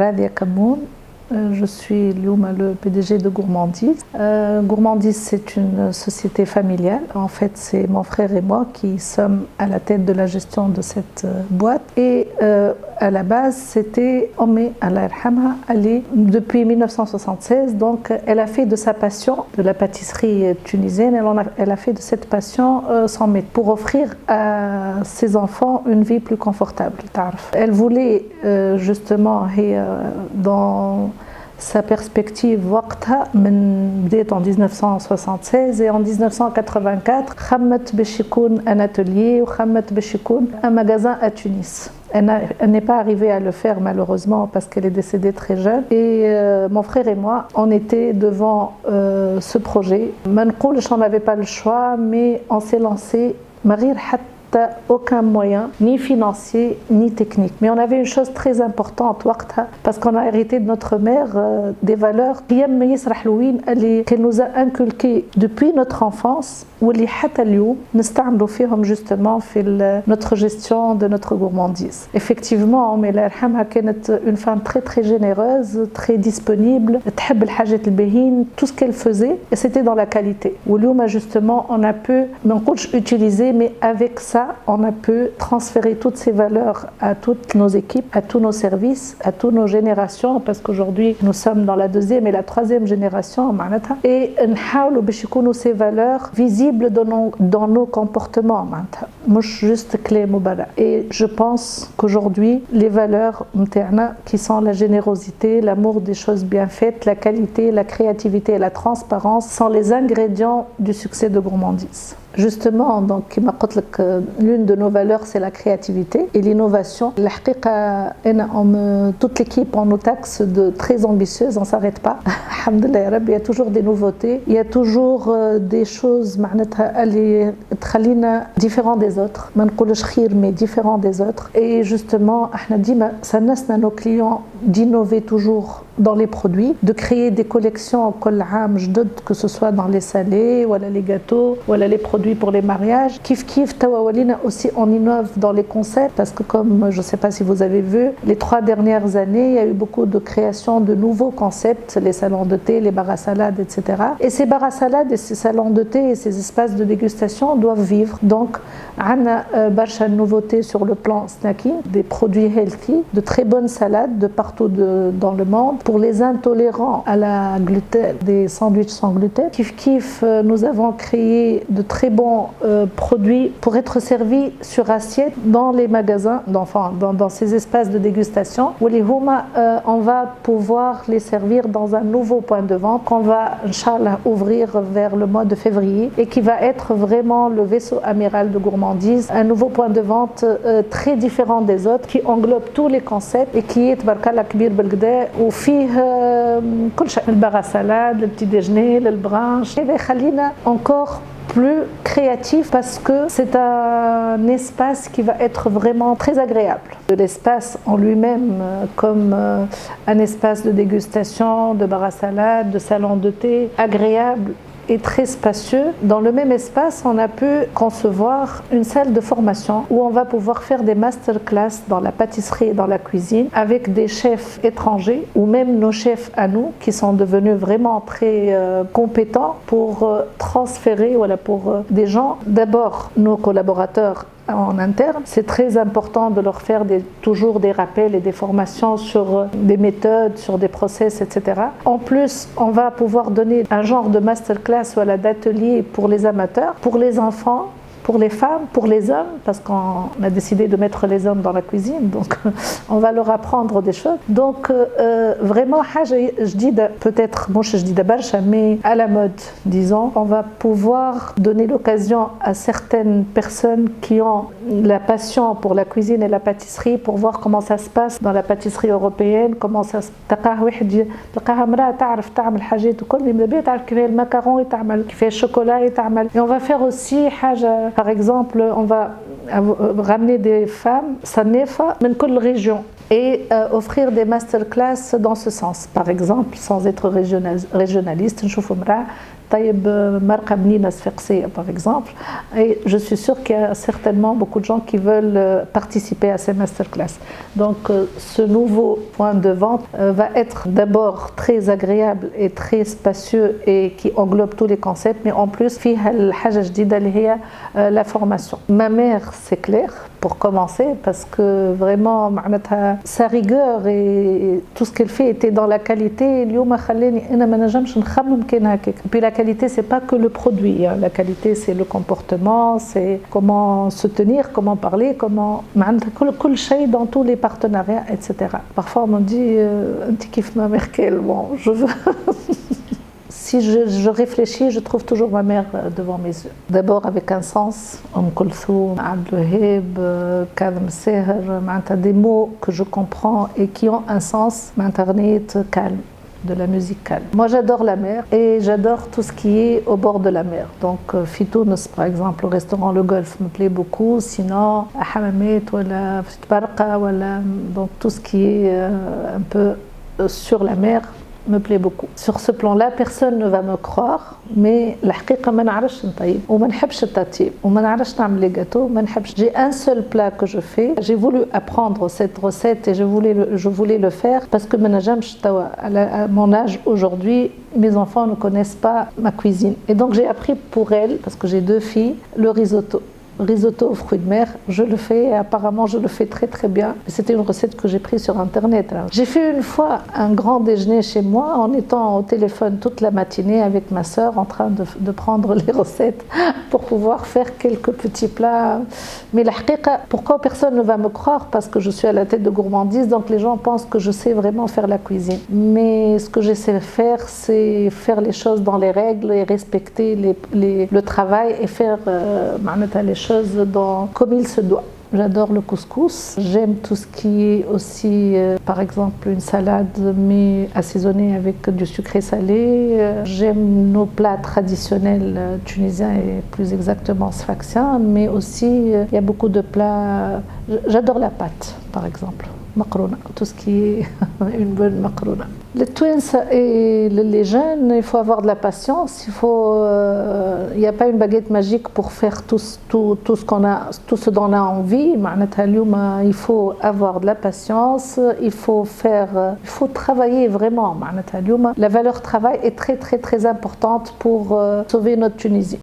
Radia Kamoun. Je suis le PDG de Gourmandise. Gourmandise, c'est une société familiale. En fait, c'est mon frère et moi qui sommes à la tête de la gestion de cette boîte. Et à la base, c'était Ommi, Allah yarhamha, Ali, depuis 1976. Donc, elle a fait de sa passion de la pâtisserie tunisienne, elle a fait de cette passion son métier pour offrir à ses enfants une vie plus confortable. Elle voulait justement dans sa perspective en 1976 et en 1984 خمت باش يكون un atelier وخمت باش يكون un magasin à Tunis. Elle n'est pas arrivée à le faire malheureusement parce qu'elle est décédée très jeune. Et mon frère et moi, on était devant ce projet. On n'avait pas le choix, mais on s'est lancé. Aucun moyen, ni financier, ni technique. Mais on avait une chose très importante, parce qu'on a hérité de notre mère des valeurs qu'elle nous a inculquées depuis notre enfance, justement notre gestion de notre gourmandise. Effectivement, une femme très très généreuse, très disponible, tout ce qu'elle faisait, et c'était dans la qualité. Justement, on a pu utiliser, mais avec ça, on a pu transférer toutes ces valeurs à toutes nos équipes, à tous nos services, à toutes nos générations, parce qu'aujourd'hui, nous sommes dans la deuxième et la troisième génération, et ces valeurs visibles dans nos comportements, juste clé mubara. Et je pense qu'aujourd'hui, les valeurs qui sont la générosité, l'amour des choses bien faites, la qualité, la créativité et la transparence sont les ingrédients du succès de Gourmandise. Justement, donc, l'une de nos valeurs, c'est la créativité et l'innovation. Toute l'équipe, on nous taxe de très ambitieuse, on ne s'arrête pas. Il y a toujours des nouveautés, il y a toujours des choses différentes des autres. Mais différentes des autres. Et justement, ça laisse à nos clients d'innover toujours dans les produits, de créer des collections que ce soit dans les salés, ou les gâteaux, ou les produits pour les mariages. Kif Tawawalina aussi, on innove dans les concepts parce que comme je ne sais pas si vous avez vu, les 3 dernières années, il y a eu beaucoup de création de nouveaux concepts, les salons de thé, les bars à salade, etc. Et ces bars à salade et ces salons de thé et ces espaces de dégustation doivent vivre. Donc, on a barcha de nouveautés sur le plan snacking, des produits healthy, de très bonnes salades de partout dans le monde. Pour les intolérants à la gluten, des sandwichs sans gluten. Kif, nous avons créé de très bons produits pour être servis sur assiette dans les magasins, dans ces espaces de dégustation. On va pouvoir les servir dans un nouveau point de vente qu'on va, Inch'Allah, ouvrir vers le mois de février et qui va être vraiment le vaisseau amiral de Gourmandise. Un nouveau point de vente très différent des autres qui englobe tous les concepts et qui est Tabarkallah Kbir Belgda ou كل شيء البار à salade, le petit déjeuner, le brunch. Et Khalina encore plus créatif parce que c'est un espace qui va être vraiment très agréable. L'espace en lui-même comme un espace de dégustation, de bar à salade, de salon de thé, agréable et très spacieux. Dans le même espace, on a pu concevoir une salle de formation où on va pouvoir faire des masterclass dans la pâtisserie et dans la cuisine avec des chefs étrangers ou même nos chefs à nous qui sont devenus vraiment très compétents pour transférer pour des gens, d'abord nos collaborateurs en interne. C'est très important de leur faire toujours des rappels et des formations sur des méthodes, sur des process, etc. En plus, on va pouvoir donner un genre de masterclass ou d'atelier pour les amateurs, pour les enfants, pour les femmes, pour les hommes, parce qu'on a décidé de mettre les hommes dans la cuisine, donc on va leur apprendre des choses. Donc vraiment, je dis peut-être, moi je dis d'abord, mais à la mode, disons, on va pouvoir donner l'occasion à certaines personnes qui ont la passion pour la cuisine et la pâtisserie pour voir comment ça se passe dans la pâtisserie européenne, comment ça se passe. Et on va faire aussi par exemple, on va ramener des femmes sanefa de toute région et offrir des masterclass dans ce sens. Par exemple, sans être régionaliste, طيب مرقة بنينة صفاقسية par exemple. Et je suis sûre qu'il y a certainement beaucoup de gens qui veulent participer à ces masterclass. Donc ce nouveau point de vente va être d'abord très agréable et très spacieux et qui englobe tous les concepts, mais en plus فيها الحاجة جديدة اللي هي la formation. Ma mère, c'est clair, pour commencer, parce que vraiment معناتها sa rigueur et tout ce qu'elle fait était dans la qualité. اليوم خلاني أنا ما نجمش نخمم كان هكاك. Puis la qualité, c'est pas que le produit. Hein. La qualité, c'est le comportement, c'est comment se tenir, comment parler, comment معناتها كل شيء dans tous les partenariats, etc. Parfois, on me dit أنت كيف ما Merkel. Bon, je veux. Si je réfléchis, je trouve toujours ma mère devant mes yeux. D'abord avec un sens, Kulthum, Abdelwaheb, Kadhim Seher, des mots que je comprends et qui ont un sens, calme, de la musique calme. Moi j'adore la mer et j'adore tout ce qui est au bord de la mer. Donc Fitounes par exemple, le restaurant Le Golf me plaît beaucoup. Sinon, à Hamamet, voilà, Barqa, voilà, donc tout ce qui est un peu sur la mer me plaît beaucoup. Sur ce plan-là, personne ne va me croire, mais الحقيقة ما نعرفش نطيب وما نحبش التطيب وما نعرفش نعمل لي gâteaux ما نحبش. J'ai un seul plat que je fais. J'ai voulu apprendre cette recette et je voulais le faire parce que ما نجمش توا à mon âge aujourd'hui, mes enfants ne connaissent pas ma cuisine. Et donc j'ai appris pour elles, parce que j'ai 2 filles, le risotto. Risotto aux fruits de mer, je le fais et apparemment je le fais très très bien. C'était une recette que j'ai prise sur internet. J'ai fait une fois un grand déjeuner chez moi en étant au téléphone toute la matinée avec ma sœur en train de prendre les recettes pour pouvoir faire quelques petits plats. Mais la haqiqa, pourquoi personne ne va me croire? Parce que je suis à la tête de gourmandise, donc les gens pensent que je sais vraiment faire la cuisine. Mais ce que j'essaie de faire, c'est faire les choses dans les règles et respecter le travail et faire les choses comme il se doit. J'adore le couscous. J'aime tout ce qui est aussi, par exemple, une salade mais assaisonnée avec du sucré salé. J'aime nos plats traditionnels tunisiens et plus exactement sfaxiens, mais aussi il y a beaucoup de plats. J'adore la pâte, par exemple. Makrona, tout ce qui est une bonne makrona. Les twins et les jeunes, il faut avoir de la patience. Il n'y a pas une baguette magique pour faire tout ce qu'on a, tout ce dont on a envie. Il faut avoir de la patience. Il faut travailler vraiment. La valeur travail est très très très importante pour sauver notre Tunisie.